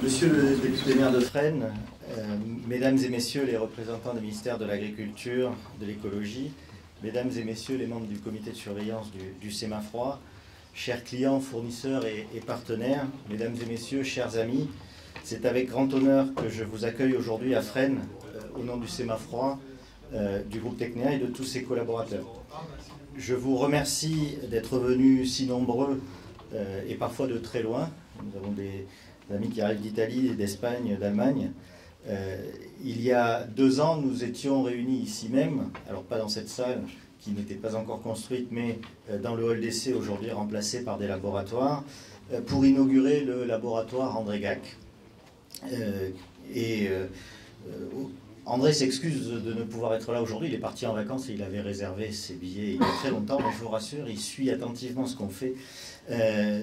Monsieur le député maire de Fresnes, mesdames et messieurs les représentants des ministères de l'Agriculture, de l'Écologie, mesdames et messieurs les membres du comité de surveillance du Sémafroid, chers clients, fournisseurs et partenaires, mesdames et messieurs, chers amis, c'est avec grand honneur que je vous accueille aujourd'hui à Fresnes, au nom du Sémafroid, du groupe Technéa et de tous ses collaborateurs. Je vous remercie d'être venus si nombreux et parfois de très loin. Nous avons des amis qui arrivent d'Italie, d'Espagne, d'Allemagne. Il y a 2 ans, nous étions réunis ici même, alors pas dans cette salle qui n'était pas encore construite, mais dans le hall d'essai aujourd'hui remplacé par des laboratoires, pour inaugurer le laboratoire André Gac. André s'excuse de ne pouvoir être là aujourd'hui, il est parti en vacances et il avait réservé ses billets il y a très longtemps, mais je vous rassure, il suit attentivement ce qu'on fait,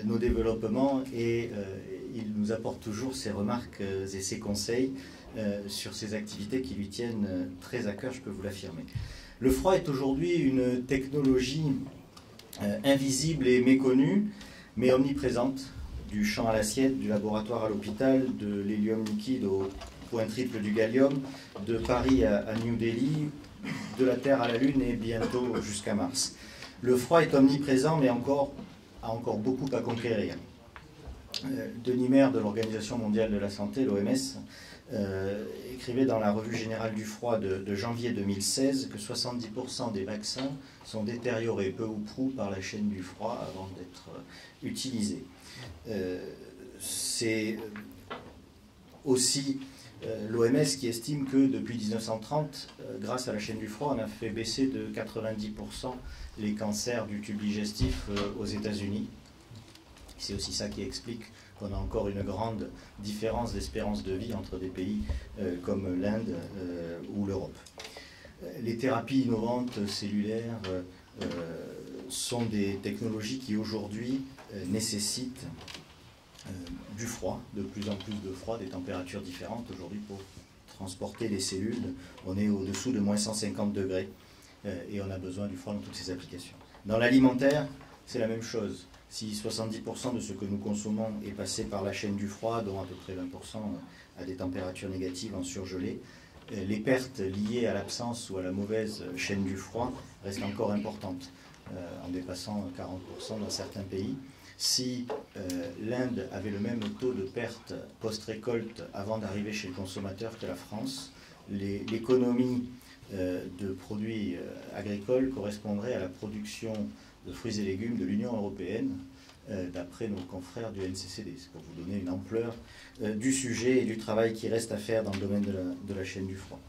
nos développements, et il nous apporte toujours ses remarques et ses conseils sur ces activités qui lui tiennent très à cœur, je peux vous l'affirmer. Le froid est aujourd'hui une technologie invisible et méconnue, mais omniprésente, du champ à l'assiette, du laboratoire à l'hôpital, de l'hélium liquide au point triple du gallium, de Paris à New Delhi, de la Terre à la Lune et bientôt jusqu'à Mars. Le froid est omniprésent, mais a encore beaucoup à conquérir. Denis Maire de l'Organisation mondiale de la santé, l'OMS, écrivait dans la Revue générale du froid de janvier 2016 que 70% des vaccins sont détériorés peu ou prou par la chaîne du froid avant d'être utilisés. C'est aussi l'OMS qui estime que depuis 1930, grâce à la chaîne du froid, on a fait baisser de 90% les cancers du tube digestif aux États-Unis. C'est aussi ça qui explique qu'on a encore une grande différence d'espérance de vie entre des pays comme l'Inde ou l'Europe. Les thérapies innovantes cellulaires sont des technologies qui aujourd'hui nécessitent du froid, de plus en plus de froid, des températures différentes. Aujourd'hui, pour transporter les cellules, on est au-dessous de moins 150 degrés et on a besoin du froid dans toutes ces applications. Dans l'alimentaire, c'est la même chose. Si 70% de ce que nous consommons est passé par la chaîne du froid, dont à peu près 20% à des températures négatives en surgelé, les pertes liées à l'absence ou à la mauvaise chaîne du froid restent encore importantes, en dépassant 40% dans certains pays. Si l'Inde avait le même taux de perte post-récolte avant d'arriver chez le consommateur que la France, l'économie de produits agricoles correspondrait à la production de fruits et légumes de l'Union européenne, d'après nos confrères du NCCD. C'est pour vous donner une ampleur du sujet et du travail qui reste à faire dans le domaine de la chaîne du froid.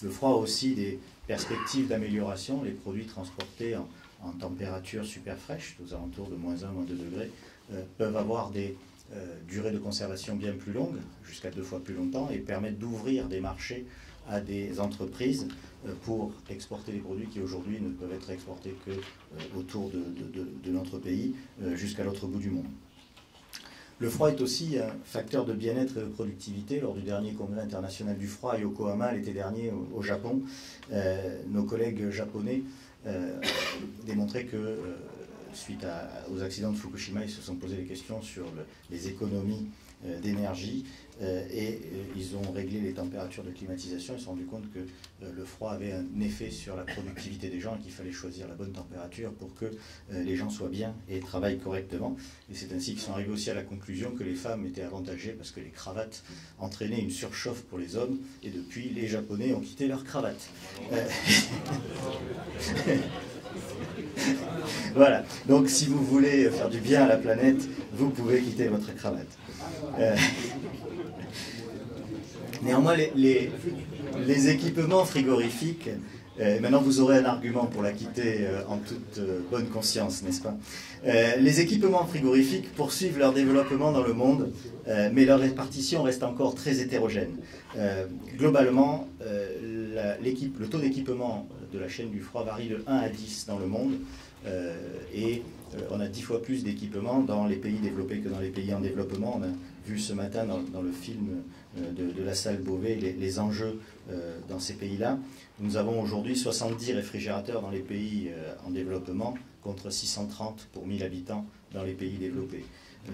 Le froid a aussi des perspectives d'amélioration. Les produits transportés en température super fraîche, aux alentours de moins 1, moins 2 degrés, peuvent avoir des durées de conservation bien plus longues, jusqu'à 2 fois plus longtemps, et permettent d'ouvrir des marchés à des entreprises pour exporter des produits qui aujourd'hui ne peuvent être exportés que autour de notre pays, jusqu'à l'autre bout du monde. Le froid est aussi un facteur de bien-être et de productivité. Lors du dernier congrès international du froid à Yokohama l'été dernier au Japon, nos collègues japonais démontraient que suite aux accidents de Fukushima, ils se sont posé des questions sur les économies d'énergie et ils ont réglé les températures de climatisation. Ils se sont rendus compte que le froid avait un effet sur la productivité des gens et qu'il fallait choisir la bonne température pour que les gens soient bien et travaillent correctement. Et c'est ainsi qu'ils sont arrivés aussi à la conclusion que les femmes étaient avantagées parce que les cravates entraînaient une surchauffe pour les hommes, et depuis, les Japonais ont quitté leurs cravates. Voilà, donc si vous voulez faire du bien à la planète, vous pouvez quitter votre cravate. Néanmoins, les équipements frigorifiques, maintenant vous aurez un argument pour la quitter en toute bonne conscience, n'est-ce pas? Les équipements frigorifiques poursuivent leur développement dans le monde, mais leur répartition reste encore très hétérogène. Globalement, le taux d'équipement de la chaîne du froid varie de 1 à 10 dans le monde, et on a 10 fois plus d'équipements dans les pays développés que dans les pays en développement. On a vu ce matin dans le film de la salle Beauvais les enjeux dans ces pays-là. Nous avons aujourd'hui 70 réfrigérateurs dans les pays en développement contre 630 pour 1000 habitants dans les pays développés.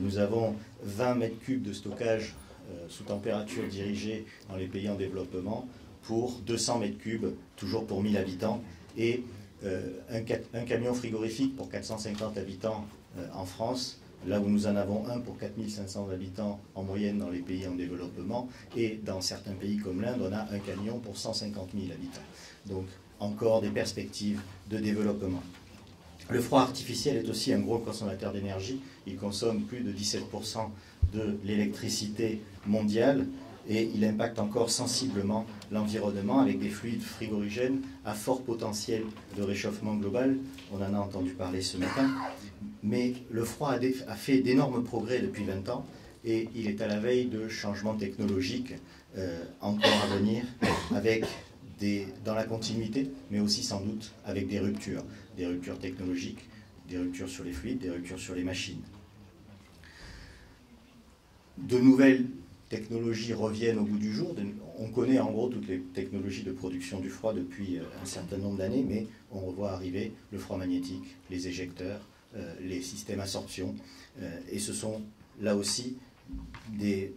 Nous avons 20 mètres cubes de stockage sous température dirigée dans les pays en développement pour 200 mètres cubes, toujours pour 1000 habitants, et un camion frigorifique pour 450 habitants en France, là où nous en avons un pour 4500 habitants en moyenne dans les pays en développement, et dans certains pays comme l'Inde, on a un camion pour 150 000 habitants. Donc encore des perspectives de développement. Le froid artificiel est aussi un gros consommateur d'énergie. Il consomme plus de 17% de l'électricité mondiale et il impacte encore sensiblement l'environnement avec des fluides frigorigènes à fort potentiel de réchauffement global. On en a entendu parler ce matin. Mais le froid a fait d'énormes progrès depuis 20 ans et il est à la veille de changements technologiques encore à venir avec dans la continuité, mais aussi sans doute avec des ruptures technologiques, des ruptures sur les fluides, des ruptures sur les machines. De nouvelles technologies reviennent au goût du jour. On connaît en gros toutes les technologies de production du froid depuis un certain nombre d'années, mais on revoit arriver le froid magnétique, les éjecteurs, les systèmes absorption, et ce sont là aussi des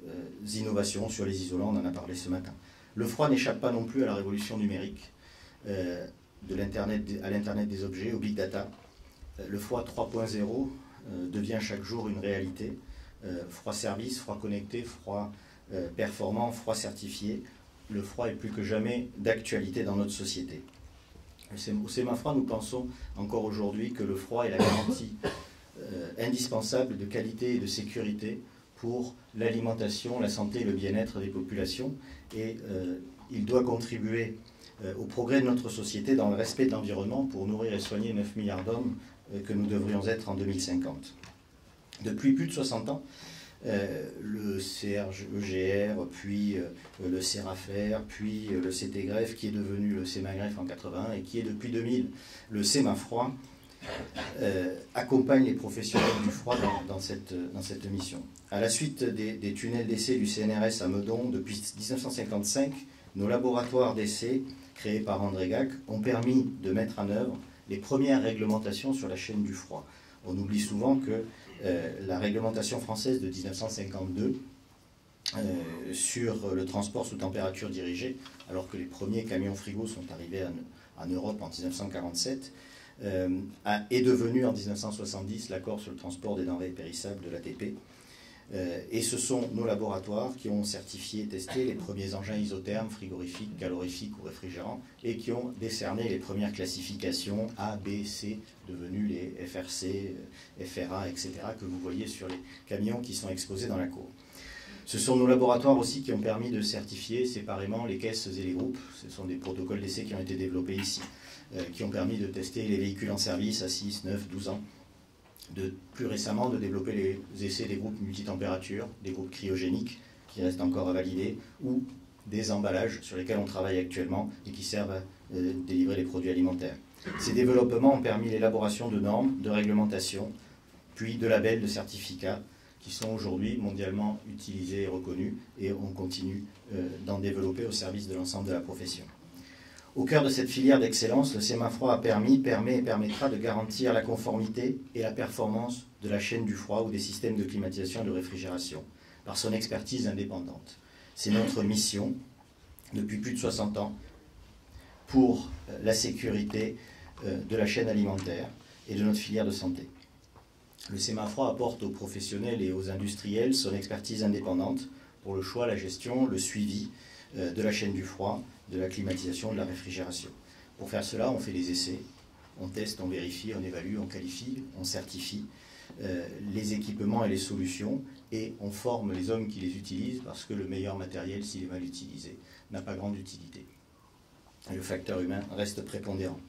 innovations sur les isolants, on en a parlé ce matin. Le froid n'échappe pas non plus à la révolution numérique, à l'Internet des objets, au Big Data. Le froid 3.0 devient chaque jour une réalité. Froid service, froid connecté, froid performant, froid certifié. Le froid est plus que jamais d'actualité dans notre société. Au Semafroid, nous pensons encore aujourd'hui que le froid est la garantie indispensable de qualité et de sécurité pour l'alimentation, la santé et le bien-être des populations. Et il doit contribuer au progrès de notre société dans le respect de l'environnement pour nourrir et soigner 9 milliards d'hommes que nous devrions être en 2050. Depuis plus de 60 ans, le CREGR, puis le CERAFER, puis le CETEGREF, qui est devenu le CEMAGREF en 81 et qui est depuis 2000 le Semafroid, accompagne les professionnels du froid dans cette mission. À la suite des tunnels d'essai du CNRS à Meudon, depuis 1955, nos laboratoires d'essai, créés par André Gac, ont permis de mettre en œuvre les premières réglementations sur la chaîne du froid. On oublie souvent que la réglementation française de 1952 sur le transport sous température dirigée, alors que les premiers camions frigo sont arrivés en Europe en 1947, est devenu en 1970 l'accord sur le transport des denrées périssables de l'ATP. Et ce sont nos laboratoires qui ont certifié et testé les premiers engins isothermes, frigorifiques, calorifiques ou réfrigérants, et qui ont décerné les premières classifications A, B, C, devenues les FRC, FRA, etc., que vous voyez sur les camions qui sont exposés dans la cour. Ce sont nos laboratoires aussi qui ont permis de certifier séparément les caisses et les groupes. Ce sont des protocoles d'essai qui ont été développés ici, qui ont permis de tester les véhicules en service à 6, 9, 12 ans. Plus récemment, de développer les essais des groupes multitempératures, des groupes cryogéniques qui restent encore à valider, ou des emballages sur lesquels on travaille actuellement et qui servent à délivrer les produits alimentaires. Ces développements ont permis l'élaboration de normes, de réglementations, puis de labels, de certificats qui sont aujourd'hui mondialement utilisés et reconnus, et on continue d'en développer au service de l'ensemble de la profession. Au cœur de cette filière d'excellence, le Semafroid permet et permettra de garantir la conformité et la performance de la chaîne du froid ou des systèmes de climatisation et de réfrigération par son expertise indépendante. C'est notre mission depuis plus de 60 ans pour la sécurité de la chaîne alimentaire et de notre filière de santé. Le Semafroid apporte aux professionnels et aux industriels son expertise indépendante pour le choix, la gestion, le suivi de la chaîne du froid, de la climatisation, de la réfrigération. Pour faire cela, on fait des essais, on teste, on vérifie, on évalue, on qualifie, on certifie les équipements et les solutions, et on forme les hommes qui les utilisent, parce que le meilleur matériel, s'il est mal utilisé, n'a pas grande utilité. Et le facteur humain reste prépondérant.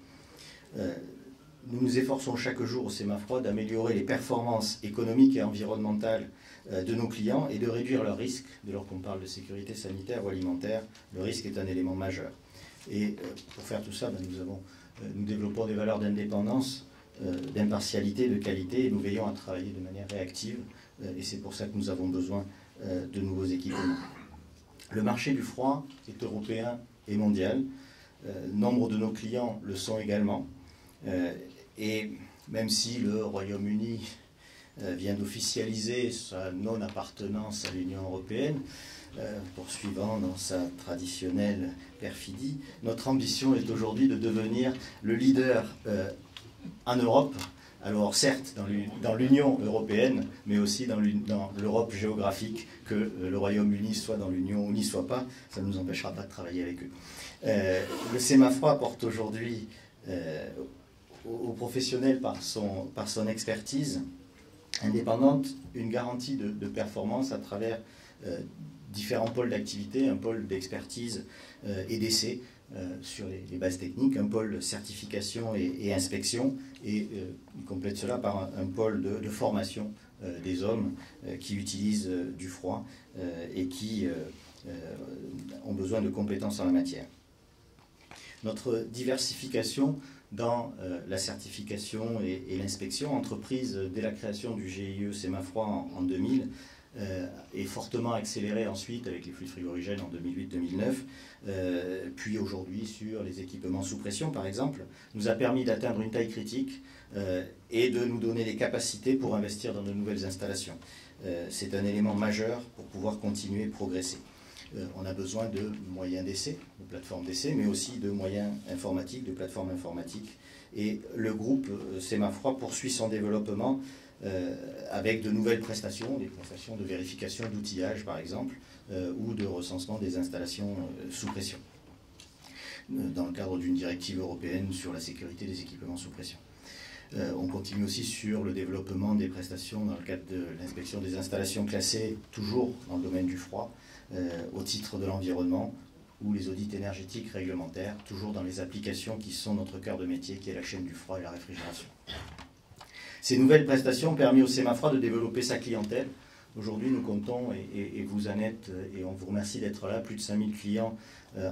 Nous nous efforçons chaque jour au Semafroid d'améliorer les performances économiques et environnementales de nos clients et de réduire leurs risques. Dès lors qu'on parle de sécurité sanitaire ou alimentaire, le risque est un élément majeur. Et pour faire tout ça, nous développons des valeurs d'indépendance, d'impartialité, de qualité, et nous veillons à travailler de manière réactive, et c'est pour ça que nous avons besoin de nouveaux équipements. Le marché du froid est européen et mondial. Nombre de nos clients le sont également. Et même si le Royaume-Uni vient d'officialiser sa non-appartenance à l'Union européenne, poursuivant dans sa traditionnelle perfidie. Notre ambition est aujourd'hui de devenir le leader en Europe, alors certes dans l'Union européenne, mais aussi dans l'Europe géographique, que le Royaume-Uni soit dans l'Union ou n'y soit pas, ça ne nous empêchera pas de travailler avec eux. Le Semafroid apporte aujourd'hui aux professionnels par son expertise indépendante une garantie de performance à travers différents pôles d'activité, un pôle d'expertise et d'essai sur les bases techniques, un pôle certification et inspection, et il complète cela par un pôle de formation des hommes qui utilisent du froid et qui ont besoin de compétences en la matière. Notre diversification dans la certification et l'inspection, entreprise dès la création du GIE Semafroid en 2000, est fortement accélérée ensuite avec les fluides frigorigènes en 2008-2009, puis aujourd'hui sur les équipements sous pression par exemple, nous a permis d'atteindre une taille critique et de nous donner les capacités pour investir dans de nouvelles installations. C'est un élément majeur pour pouvoir continuer et progresser. On a besoin de moyens d'essai, de plateformes d'essai, mais aussi de moyens informatiques, de plateformes informatiques. Et le groupe Semafroid poursuit son développement avec de nouvelles prestations, des prestations de vérification d'outillage par exemple, ou de recensement des installations sous pression, dans le cadre d'une directive européenne sur la sécurité des équipements sous pression. On continue aussi sur le développement des prestations dans le cadre de l'inspection des installations classées, toujours dans le domaine du froid, au titre de l'environnement, ou les audits énergétiques réglementaires, toujours dans les applications qui sont notre cœur de métier, qui est la chaîne du froid et la réfrigération. Ces nouvelles prestations ont permis au Semafroid de développer sa clientèle. Aujourd'hui, nous comptons, et vous en êtes, et on vous remercie d'être là, plus de 5000 clients,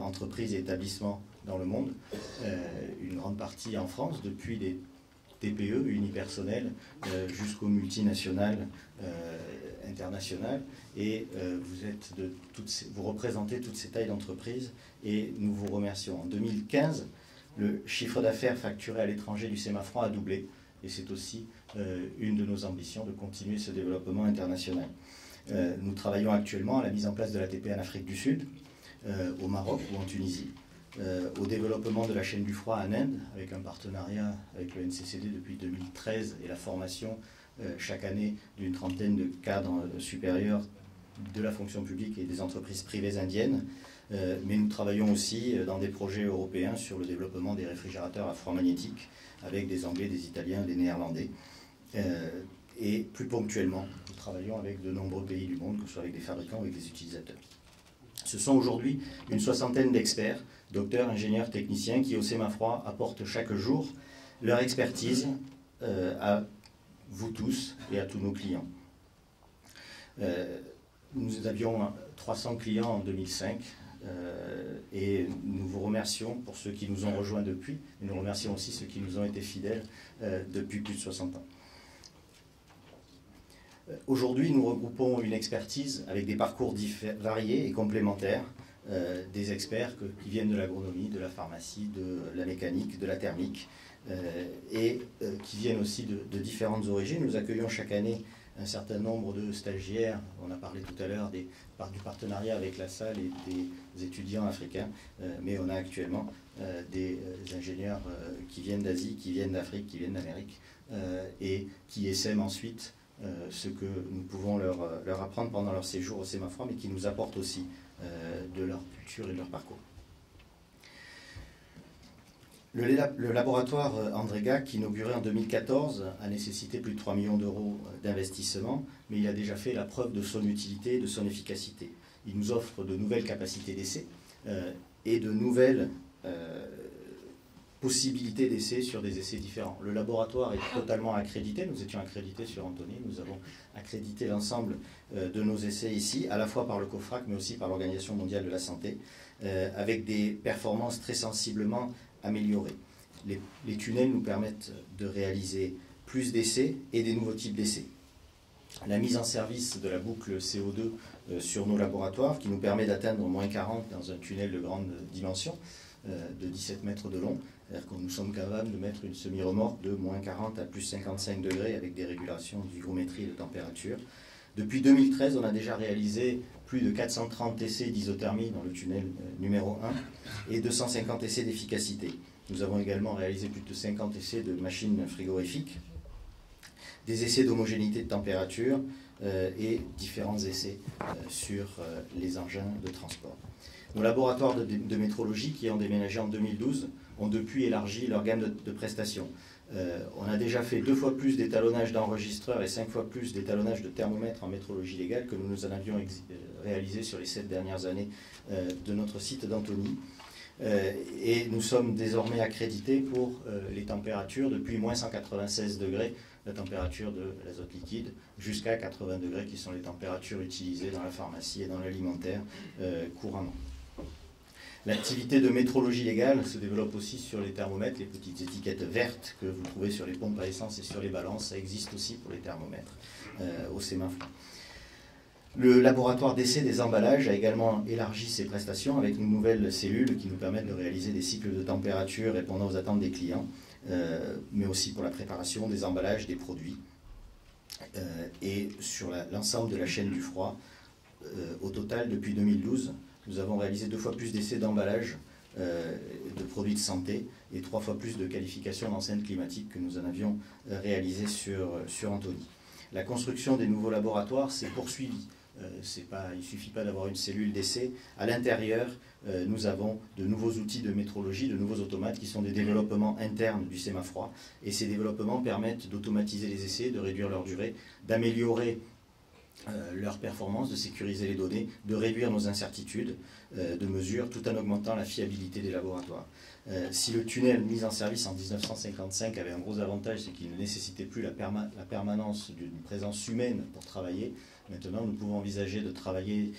entreprises et établissements dans le monde, une grande partie en France, depuis des TPE, unipersonnelles, jusqu'aux multinationales internationales, et vous représentez toutes ces tailles d'entreprises, et nous vous remercions. En 2015, le chiffre d'affaires facturé à l'étranger du Semafroid a doublé, et c'est aussi une de nos ambitions de continuer ce développement international. Nous travaillons actuellement à la mise en place de l'ATP en Afrique du Sud, au Maroc ou en Tunisie, au développement de la chaîne du froid en Inde, avec un partenariat avec le NCCD depuis 2013 et la formation chaque année d'une trentaine de cadres supérieurs de la fonction publique et des entreprises privées indiennes. Mais nous travaillons aussi dans des projets européens sur le développement des réfrigérateurs à froid magnétique avec des Anglais, des Italiens, des Néerlandais. Et plus ponctuellement, nous travaillons avec de nombreux pays du monde, que ce soit avec des fabricants ou avec des utilisateurs. Ce sont aujourd'hui une soixantaine d'experts, docteurs, ingénieurs, techniciens, qui au Semafroid apportent chaque jour leur expertise à vous tous et à tous nos clients. Nous avions 300 clients en 2005 et nous vous remercions pour ceux qui nous ont rejoints depuis, et nous remercions aussi ceux qui nous ont été fidèles depuis plus de 60 ans. Aujourd'hui, nous regroupons une expertise avec des parcours variés et complémentaires, des experts qui viennent de l'agronomie, de la pharmacie, de la mécanique, de la thermique, et qui viennent aussi de différentes origines. Nous accueillons chaque année un certain nombre de stagiaires. On a parlé tout à l'heure du partenariat avec la salle et des étudiants africains, mais on a actuellement des ingénieurs qui viennent d'Asie, qui viennent d'Afrique, qui viennent d'Amérique, et qui essaiment ensuite ce que nous pouvons leur apprendre pendant leur séjour au Semafroid, mais qui nous apportent aussi de leur culture et de leur parcours. Le laboratoire André Gac, inauguré en 2014, a nécessité plus de 3 millions d'euros d'investissement, mais il a déjà fait la preuve de son utilité et de son efficacité. Il nous offre de nouvelles capacités d'essai et de nouvelles possibilités d'essai sur des essais différents. Le laboratoire est totalement accrédité, nous étions accrédités sur Antony, nous avons accrédité l'ensemble de nos essais ici, à la fois par le COFRAC, mais aussi par l'Organisation mondiale de la santé, avec des performances très sensiblement améliorées. Les tunnels nous permettent de réaliser plus d'essais et des nouveaux types d'essais. La mise en service de la boucle CO2 sur nos laboratoires, qui nous permet d'atteindre moins 40 dans un tunnel de grande dimension, de 17 mètres de long. C'est-à-dire que nous sommes capables de mettre une semi-remorque de moins 40 à plus 55 degrés avec des régulations d'hygrométrie et de température. Depuis 2013, on a déjà réalisé plus de 430 essais d'isothermie dans le tunnel numéro 1 et 250 essais d'efficacité. Nous avons également réalisé plus de 50 essais de machines frigorifiques, des essais d'homogénéité de température et différents essais sur les engins de transport. Nos laboratoires de métrologie qui ont déménagé en 2012 ont depuis élargi leur gamme de prestations. On a déjà fait 2 fois plus d'étalonnage d'enregistreurs et 5 fois plus d'étalonnage de thermomètres en métrologie légale que nous en avions réalisé sur les 7 dernières années de notre site d'Antony. Et nous sommes désormais accrédités pour les températures depuis moins 196 degrés, la température de l'azote liquide, jusqu'à 80 degrés qui sont les températures utilisées dans la pharmacie et dans l'alimentaire couramment. L'activité de métrologie légale se développe aussi sur les thermomètres, les petites étiquettes vertes que vous trouvez sur les pompes à essence et sur les balances, ça existe aussi pour les thermomètres au Semafroid. Le laboratoire d'essai des emballages a également élargi ses prestations avec une nouvelle cellule qui nous permet de réaliser des cycles de température répondant aux attentes des clients, mais aussi pour la préparation des emballages, des produits. Et sur l'ensemble de la chaîne du froid, au total, depuis 2012, nous avons réalisé 2 fois plus d'essais d'emballage de produits de santé et 3 fois plus de qualifications d'enceintes climatiques que nous en avions réalisé sur Antony. La construction des nouveaux laboratoires s'est poursuivie. Il ne suffit pas d'avoir une cellule d'essai. À l'intérieur, nous avons de nouveaux outils de métrologie, de nouveaux automates qui sont des développements internes du Semafroid. Et ces développements permettent d'automatiser les essais, de réduire leur durée, d'améliorer leur performance, de sécuriser les données, de réduire nos incertitudes de mesure, tout en augmentant la fiabilité des laboratoires. Si le tunnel mis en service en 1955 avait un gros avantage, c'est qu'il ne nécessitait plus la permanence d'une présence humaine pour travailler, maintenant nous pouvons envisager de travailler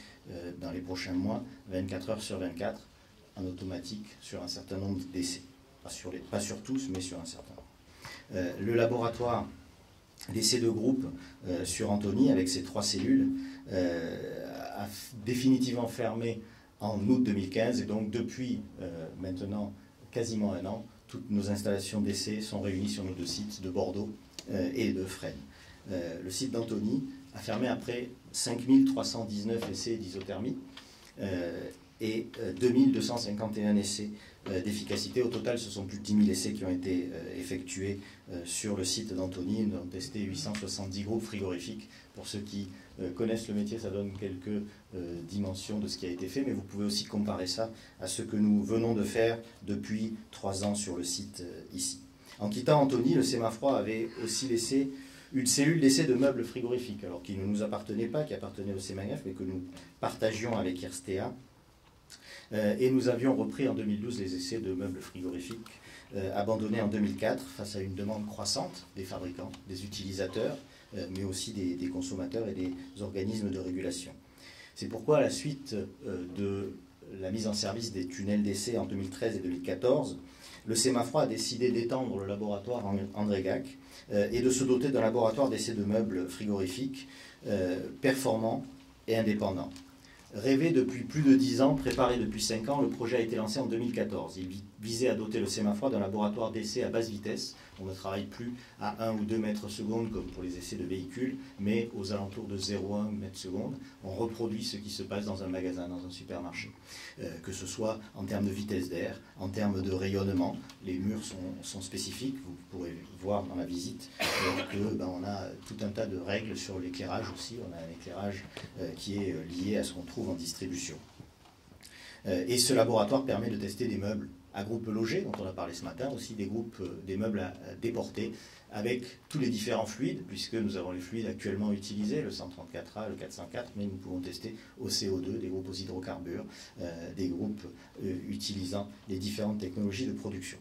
dans les prochains mois, 24 heures sur 24, en automatique sur un certain nombre d'essais. Pas sur tous, mais sur un certain nombre. Le laboratoire d'essais de groupe sur Antony, avec ses 3 cellules, a définitivement fermé en août 2015, et donc depuis maintenant quasiment un an, toutes nos installations d'essais sont réunies sur nos 2 sites de Bordeaux et de Fresnes. Le site d'Antony a fermé après 5319 essais d'isothermie et 2251 essais d'efficacité. Au total, ce sont plus de 10 000 essais qui ont été effectués sur le site d'Antony. Nous avons testé 870 groupes frigorifiques. Pour ceux qui connaissent le métier, ça donne quelques dimensions de ce qui a été fait, mais vous pouvez aussi comparer ça à ce que nous venons de faire depuis 3 ans sur le site ici. En quittant Antony, le Semafroid avait aussi laissé une cellule d'essai de meubles frigorifiques, alors qui ne nous appartenait pas, qui appartenait au Semagaf, mais que nous partagions avec Irstea. Et nous avions repris en 2012 les essais de meubles frigorifiques, abandonnés en 2004 face à une demande croissante des fabricants, des utilisateurs, mais aussi des consommateurs et des organismes de régulation. C'est pourquoi, à la suite de la mise en service des tunnels d'essai en 2013 et 2014, le Semafroid a décidé d'étendre le laboratoire André Gac et de se doter d'un laboratoire d'essai de meubles frigorifiques performant et indépendant. Rêvé depuis plus de 10 ans, préparé depuis 5 ans, le projet a été lancé en 2014. Il visait à doter le Semafroid d'un laboratoire d'essai à basse vitesse. On ne travaille plus à 1 ou 2 mètres secondes comme pour les essais de véhicules, mais aux alentours de 0,1 mètre seconde. On reproduit ce qui se passe dans un magasin, dans un supermarché. Que ce soit en termes de vitesse d'air, en termes de rayonnement. Les murs sont spécifiques. Vous pourrez voir dans la visite qu'on a tout un tas de règles sur l'éclairage aussi. On a un éclairage qui est lié à ce qu'on trouve en distribution. Et ce laboratoire permet de tester des meubles à groupe logé, dont on a parlé ce matin, aussi des meubles à déporter, avec tous les différents fluides, puisque nous avons les fluides actuellement utilisés, le 134A, le 404, mais nous pouvons tester au CO2, des groupes aux hydrocarbures, des groupes utilisant les différentes technologies de production.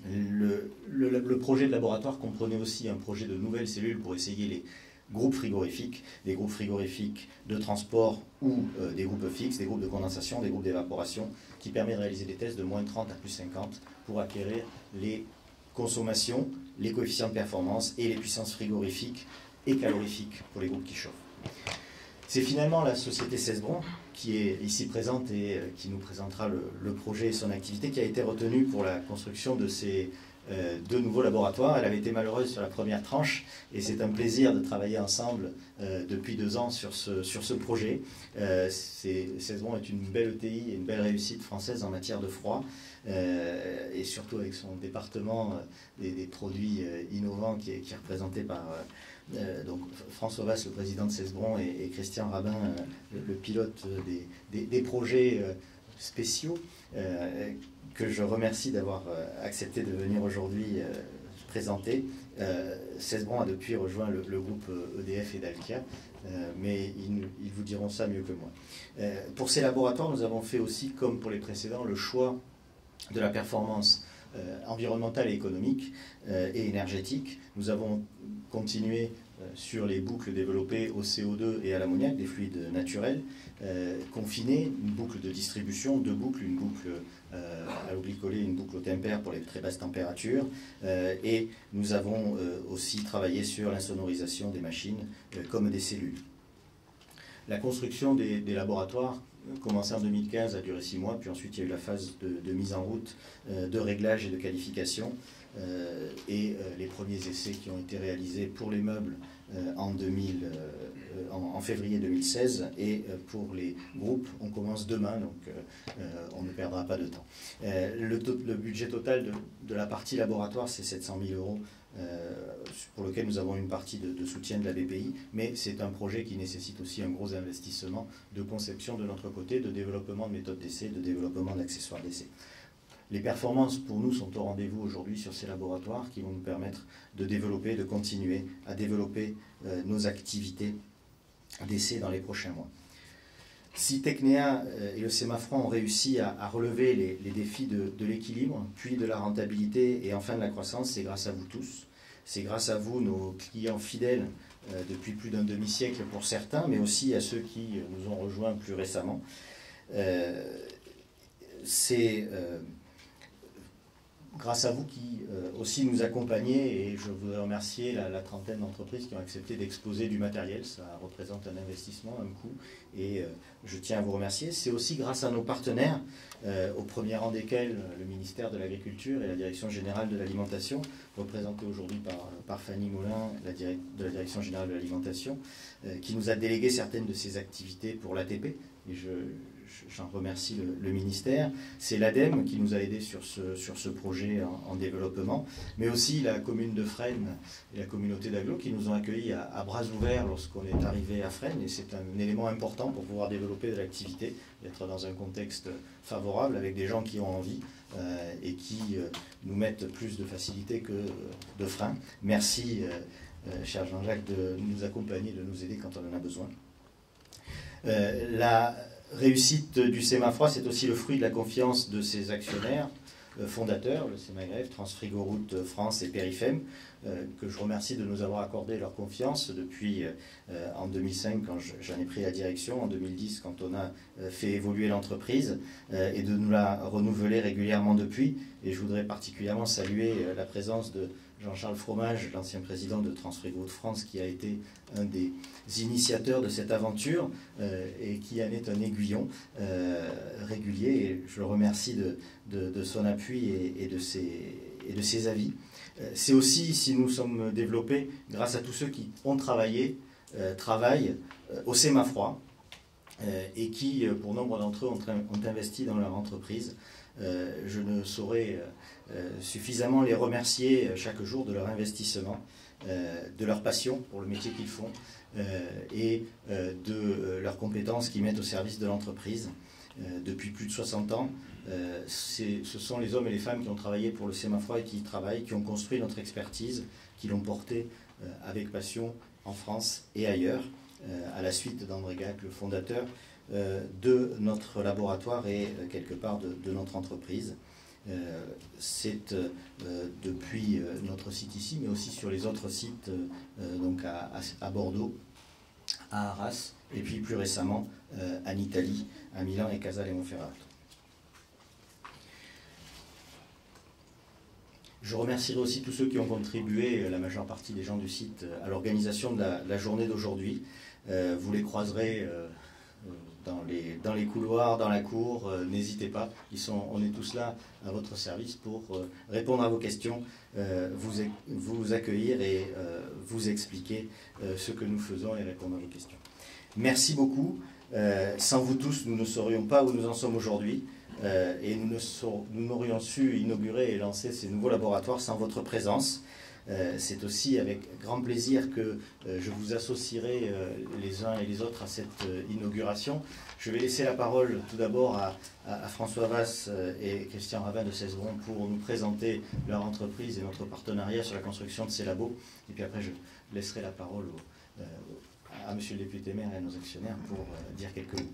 Le projet de laboratoire comprenait aussi un projet de nouvelles cellules pour essayer les groupes frigorifiques, des groupes frigorifiques de transport ou des groupes fixes, des groupes de condensation, des groupes d'évaporation, qui permet de réaliser des tests de moins 30 à plus 50 pour acquérir les consommations, les coefficients de performance et les puissances frigorifiques et calorifiques pour les groupes qui chauffent. C'est finalement la société Cesbron qui est ici présente et qui nous présentera le projet et son activité qui a été retenue pour la construction de ces deux nouveaux laboratoires. Elle avait été malheureuse sur la première tranche et c'est un plaisir de travailler ensemble depuis 2 ans sur ce projet. Cesbron est une belle ETI et une belle réussite française en matière de froid et surtout avec son département des produits innovants qui est représenté par donc François Vasse, le président de Cesbron, et Christian Rabin, le pilote des projets spéciaux, que je remercie d'avoir accepté de venir aujourd'hui présenter. Cesbron a depuis rejoint le groupe EDF et Dalkia, mais ils vous diront ça mieux que moi. Pour ces laboratoires, nous avons fait aussi, comme pour les précédents, le choix de la performance environnementale et économique et énergétique. Nous avons continué sur les boucles développées au CO2 et à l'ammoniac, des fluides naturels, confinés, une boucle de distribution, 2 boucles, une boucle à l'eau glycolée, une boucle au tempère pour les très basses températures, et nous avons aussi travaillé sur l'insonorisation des machines comme des cellules. La construction des laboratoires commencé en 2015, a duré 6 mois, puis ensuite il y a eu la phase de mise en route, de réglage et de qualification, et les premiers essais qui ont été réalisés pour les meubles en février 2016, et pour les groupes, on commence demain, donc on ne perdra pas de temps. Le budget total de la partie laboratoire, c'est 700 000 €, pour lequel nous avons une partie de soutien de la BPI, mais c'est un projet qui nécessite aussi un gros investissement de conception de notre côté, de développement de méthodes d'essai, de développement d'accessoires d'essai. Les performances pour nous sont au rendez-vous aujourd'hui sur ces laboratoires qui vont nous permettre de développer, de continuer à développer nos activités d'essai dans les prochains mois. Si Technea et le Sémafran ont réussi à relever les défis de l'équilibre, puis de la rentabilité et enfin de la croissance, c'est grâce à vous tous. C'est grâce à vous, nos clients fidèles, depuis plus d'un demi-siècle pour certains, mais aussi à ceux qui nous ont rejoints plus récemment. C'est grâce à vous qui aussi nous accompagnez, et je voudrais remercier la trentaine d'entreprises qui ont accepté d'exposer du matériel. Ça représente un investissement, un coût, et je tiens à vous remercier. C'est aussi grâce à nos partenaires, au premier rang desquels le ministère de l'Agriculture et la Direction Générale de l'Alimentation, représentée aujourd'hui par Fanny Molin de la Direction Générale de l'Alimentation, qui nous a délégué certaines de ses activités pour l'ATP, et j'en remercie le ministère. C'est l'ADEME qui nous a aidés sur ce projet en développement, mais aussi la commune de Fresnes et la communauté d'Aglo qui nous ont accueillis à bras ouverts lorsqu'on est arrivé à Fresnes, et c'est un élément important pour pouvoir développer de l'activité, d'être dans un contexte favorable avec des gens qui ont envie et qui nous mettent plus de facilité que de frein. Merci, cher Jean-Jacques, de nous accompagner, de nous aider quand on en a besoin. La réussite du Sémafroid, c'est aussi le fruit de la confiance de ses actionnaires fondateurs, le Sémagref, Transfrigoroute France et Périfem, que je remercie de nous avoir accordé leur confiance depuis en 2005 quand j'en ai pris la direction, en 2010 quand on a fait évoluer l'entreprise, et de nous la renouveler régulièrement depuis. Et je voudrais particulièrement saluer la présence de Jean-Charles Fromage, l'ancien président de Transfrigoroute France, qui a été un des initiateurs de cette aventure et qui en est un aiguillon régulier. Et je le remercie de son appui et de ses avis. C'est aussi, si nous sommes développés, grâce à tous ceux qui ont travaillent au Sémafroid et qui, pour nombre d'entre eux, ont investi dans leur entreprise. Je ne saurais suffisamment les remercier chaque jour de leur investissement, de leur passion pour le métier qu'ils font et de leurs compétences qu'ils mettent au service de l'entreprise. Depuis plus de 60 ans, ce sont les hommes et les femmes qui ont travaillé pour le Sémafroid et qui ont construit notre expertise, qui l'ont portée avec passion en France et ailleurs, à la suite d'André Gac, le fondateur de notre laboratoire et quelque part de notre entreprise. C'est depuis notre site ici, mais aussi sur les autres sites, donc à Bordeaux, à Arras, et puis plus récemment en Italie, à Milan et Casale et Monferrato. Je remercierai aussi tous ceux qui ont contribué, la majeure partie des gens du site, à l'organisation de la journée d'aujourd'hui. Vous les croiserez dans les couloirs, dans la cour, n'hésitez pas, on est tous là à votre service pour répondre à vos questions, vous accueillir et vous expliquer ce que nous faisons et répondre à vos questions. Merci beaucoup. Sans vous tous, nous ne serions pas où nous en sommes aujourd'hui et nous n'aurions su inaugurer et lancer ces nouveaux laboratoires sans votre présence. C'est aussi avec grand plaisir que je vous associerai les uns et les autres à cette inauguration. Je vais laisser la parole tout d'abord à François Vasse et Christian Ravin de Cesbron pour nous présenter leur entreprise et notre partenariat sur la construction de ces labos. Et puis après, je laisserai la parole à Monsieur le député maire et à nos actionnaires pour dire quelques mots.